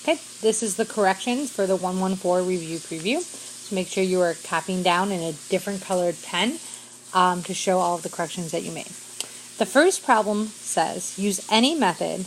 Okay, this is the corrections for the 114 review preview. So make sure you are copying down in a different colored pen to show all of the corrections that you made. The first problem says, use any method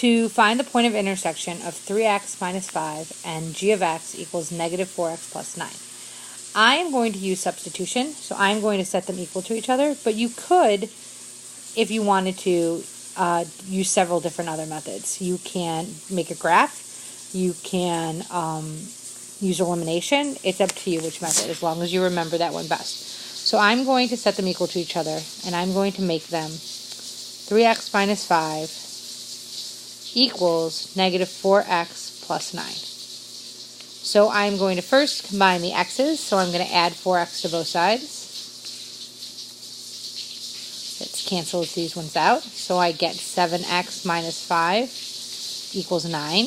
to find the point of intersection of 3x minus 5 and g of x equals negative 4x plus 9. I am going to use substitution, so I'm going to set them equal to each other, but you could, if you wanted to, use several different other methods. You can make a graph, you can use elimination. It's up to you which method, as long as you remember that one best. So I'm going to set them equal to each other, and I'm going to make them 3x minus 5 equals negative 4x plus 9. So I'm going to first combine the x's, so I'm going to add 4x to both sides. Let's cancel these ones out. So I get 7x minus 5 equals 9.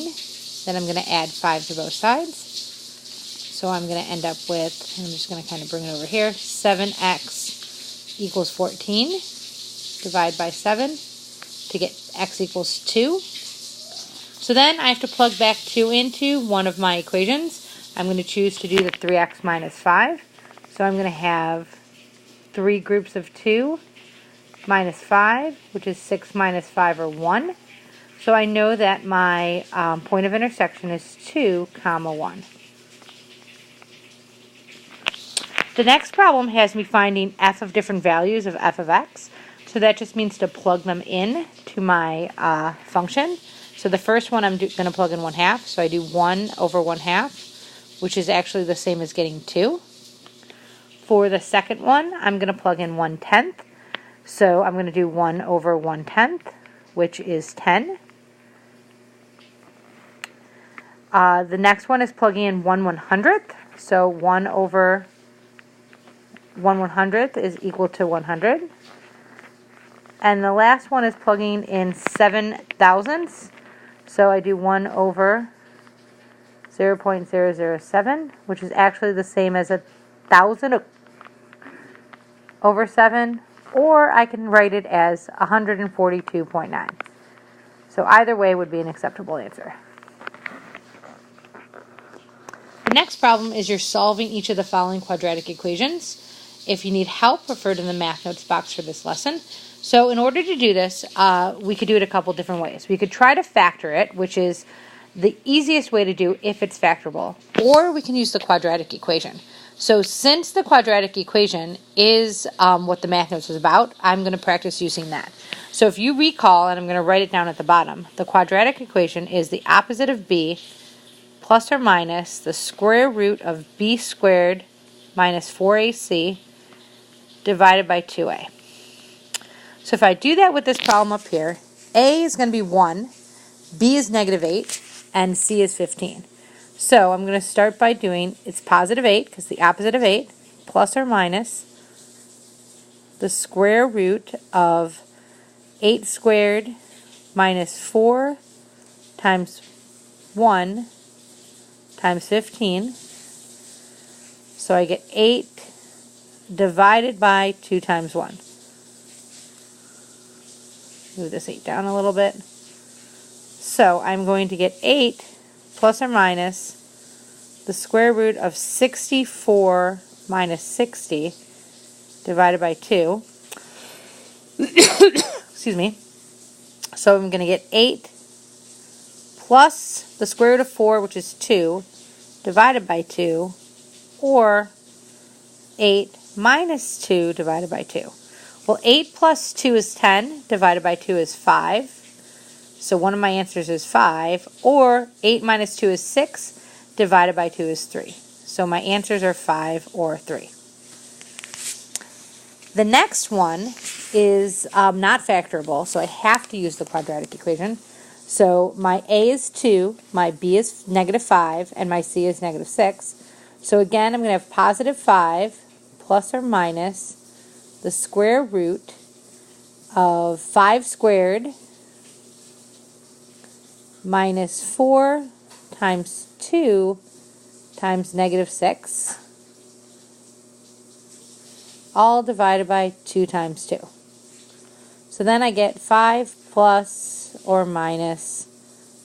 Then I'm going to add 5 to both sides. So I'm going to end up with, I'm just going to kind of bring it over here, 7x equals 14. Divide by 7 to get x equals 2. So then I have to plug back 2 into one of my equations. I'm going to choose to do the 3x minus 5. So I'm going to have 3 groups of 2 minus 5, which is 6 minus 5, or 1. So I know that my point of intersection is 2, 1. The next problem has me finding f of different values of f of x. So that just means to plug them in to my function. So the first one I'm going to plug in 1/2. So I do 1 over 1/2, which is actually the same as getting 2. For the second one, I'm going to plug in 1/10. So I'm going to do 1 over 1/10, which is 10. The next one is plugging in 1/100th. So 1 over 1/100th is equal to 100. And the last one is plugging in 7 thousandths. So I do 1 over 0.007, which is actually the same as 1,000 over 7, or I can write it as 142.9. So either way would be an acceptable answer. The next problem is you're solving each of the following quadratic equations. If you need help, refer to the math notes box for this lesson. So in order to do this, we could do it a couple different ways. We could try to factor it, which is the easiest way to do if it's factorable, or we can use the quadratic equation. So since the quadratic equation is what the math notes is about, I'm going to practice using that. So if you recall, and I'm going to write it down at the bottom, the quadratic equation is the opposite of b plus or minus the square root of b squared minus 4ac divided by 2a. So if I do that with this problem up here, a is going to be 1, b is negative 8, and c is 15. So I'm going to start by doing, it's positive 8, because the opposite of 8, plus or minus the square root of 8 squared minus 4 times 1 times 15. So I get 8 divided by 2 times 1. Move this 8 down a little bit. So I'm going to get 8 plus or minus the square root of 64 minus 60 divided by 2. Excuse me. So I'm going to get 8 plus the square root of 4, which is 2, divided by 2, or 8 minus 2 divided by 2. Well, 8 plus 2 is 10, divided by 2 is 5. So one of my answers is 5, or 8 minus 2 is 6, divided by 2 is 3. So my answers are 5 or 3. The next one is not factorable, so I have to use the quadratic equation. So my a is 2, my b is negative 5, and my c is negative 6. So again, I'm going to have positive 5 plus or minus the square root of 5 squared minus 4 times 2 times negative 6, all divided by 2 times 2. So then I get 5 plus or minus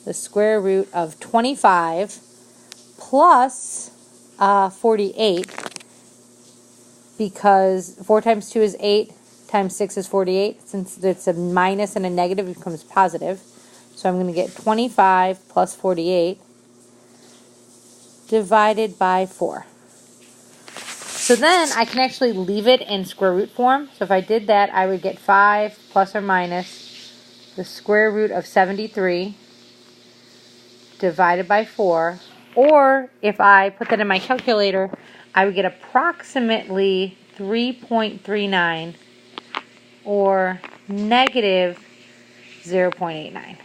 the square root of 25 plus 48, because 4 times 2 is 8, times 6 is 48. Since it's a minus and a negative, it becomes positive. So I'm going to get 25 plus 48 divided by 4. So then I can actually leave it in square root form. So if I did that, I would get 5 plus or minus the square root of 73 divided by 4. Or if I put that in my calculator, I would get approximately 3.39 or negative 0.89.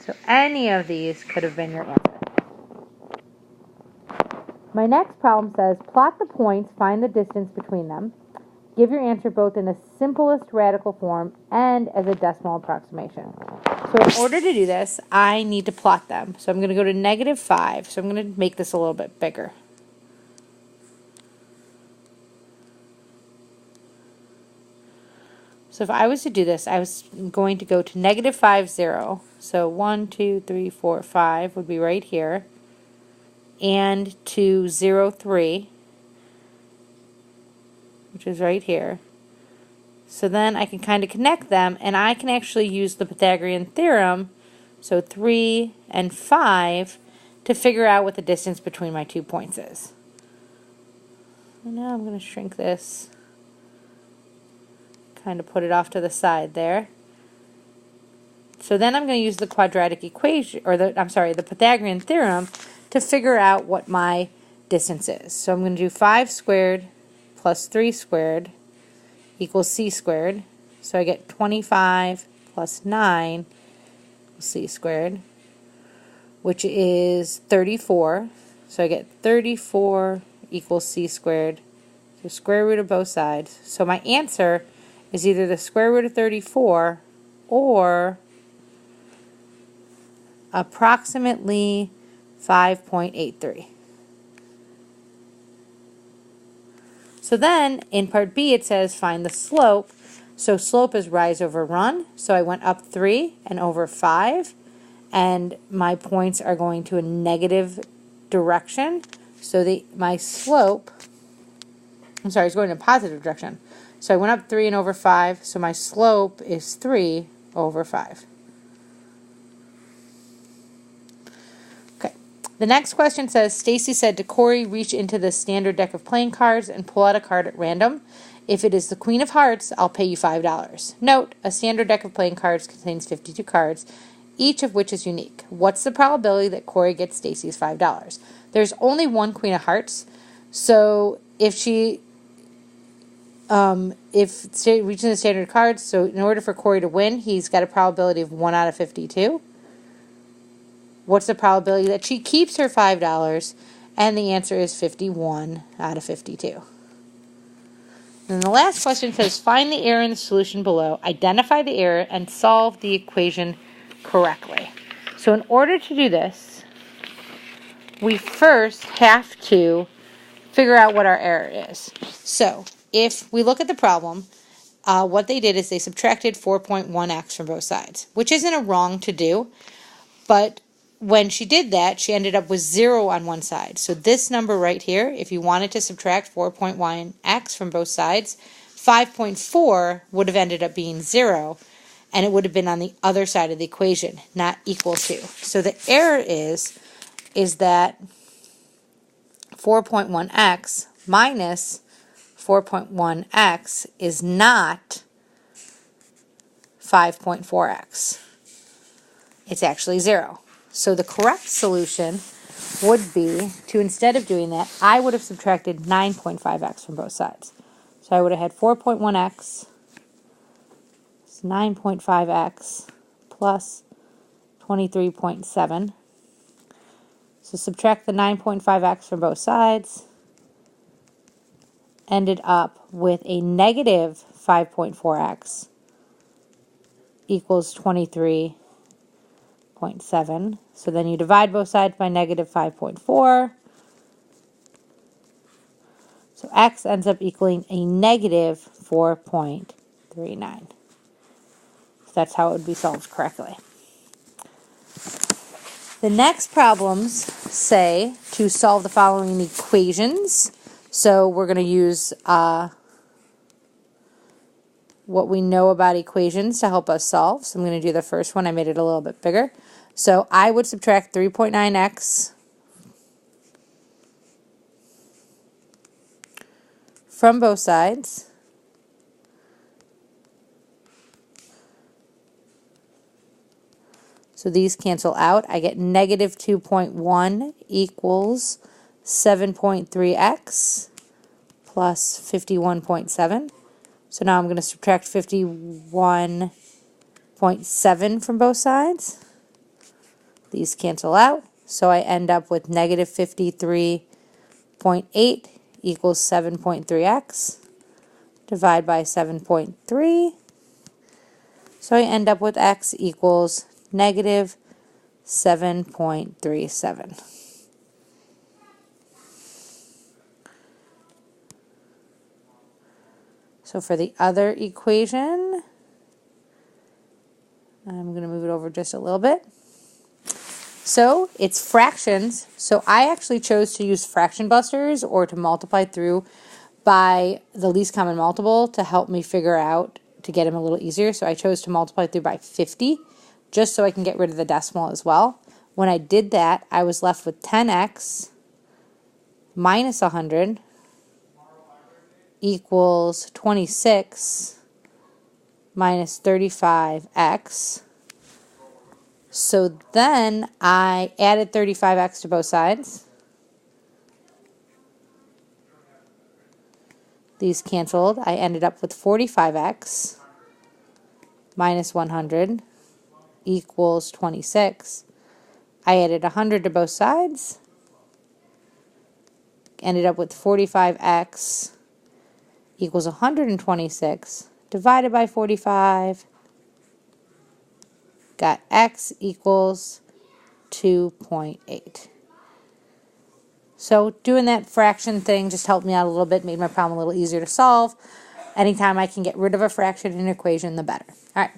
So any of these could have been your answer. My next problem says, plot the points, find the distance between them. Give your answer both in the simplest radical form and as a decimal approximation. So in order to do this, I need to plot them. So I'm going to go to -5. So I'm going to make this a little bit bigger. So if I was to do this, I was going to go to -5, 0. So 1, 2, 3, 4, 5 would be right here. And to 0, 3, which is right here. So then I can kind of connect them, and I can actually use the Pythagorean theorem, so 3 and 5, to figure out what the distance between my 2 points is. And now I'm going to shrink this, kind of put it off to the side there. So then I'm going to use the quadratic equation, or the Pythagorean theorem, to figure out what my distance is. So I'm going to do 5 squared plus 3 squared equals c squared. So I get 25 plus 9 equals c squared, which is 34. So I get 34 equals c squared. So square root of both sides. So my answer is either the square root of 34 or approximately 5.83. So then in part B it says find the slope. So slope is rise over run. So I went up 3 and over 5, and my points are going to a negative direction. So my slope, it's going in a positive direction. So I went up 3 and over 5, so my slope is 3 over 5. Okay. The next question says, Stacy said to Corey, reach into the standard deck of playing cards and pull out a card at random. If it is the Queen of Hearts, I'll pay you $5. Note, a standard deck of playing cards contains 52 cards, each of which is unique. What's the probability that Corey gets Stacy's $5? There's only one Queen of Hearts, so if she reaching the standard cards, so in order for Corey to win, he's got a probability of 1 out of 52. What's the probability that she keeps her $5? And the answer is 51 out of 52. And the last question says, find the error in the solution below, identify the error, and solve the equation correctly. So in order to do this, we first have to figure out what our error is. So if we look at the problem, what they did is they subtracted 4.1x from both sides, which isn't a wrong to do, but when she did that, she ended up with 0 on one side. So this number right here, if you wanted to subtract 4.1x from both sides, 5.4 would have ended up being 0, and it would have been on the other side of the equation, not equal to. So the error is that 4.1x minus 4.1x is not 5.4x. It's actually 0. So the correct solution would be to, instead of doing that, I would have subtracted 9.5x from both sides. So I would have had 4.1x, 9.5x, plus 23.7. So subtract the 9.5x from both sides. Ended up with a negative 5.4x equals 23.7. So then you divide both sides by negative 5.4. So x ends up equaling a negative 4.7. 2.39. That's how it would be solved correctly. The next problems say to solve the following equations. So we're going to use what we know about equations to help us solve. So I'm going to do the first one. I made it a little bit bigger. So I would subtract 3.9x from both sides. So these cancel out. I get negative 2.1 equals 7.3x plus 51.7. So now I'm going to subtract 51.7 from both sides. These cancel out. So I end up with negative 53.8 equals 7.3x. Divide by 7.3. So I end up with x equals negative 7.37. So for the other equation, I'm going to move it over just a little bit. So it's fractions. So I actually chose to use fraction busters or to multiply through by the least common multiple to help me figure out, to get them a little easier. So I chose to multiply through by 50 just so I can get rid of the decimal as well. When I did that, I was left with 10x minus 100 equals 26 minus 35x. So then I added 35x to both sides. These canceled. I ended up with 45x minus 100 equals 26. I added 100 to both sides. Ended up with 45x equals 126 divided by 45. Got x equals 2.8. So doing that fraction thing just helped me out a little bit, made my problem a little easier to solve. Anytime I can get rid of a fraction in an equation, the better. All right.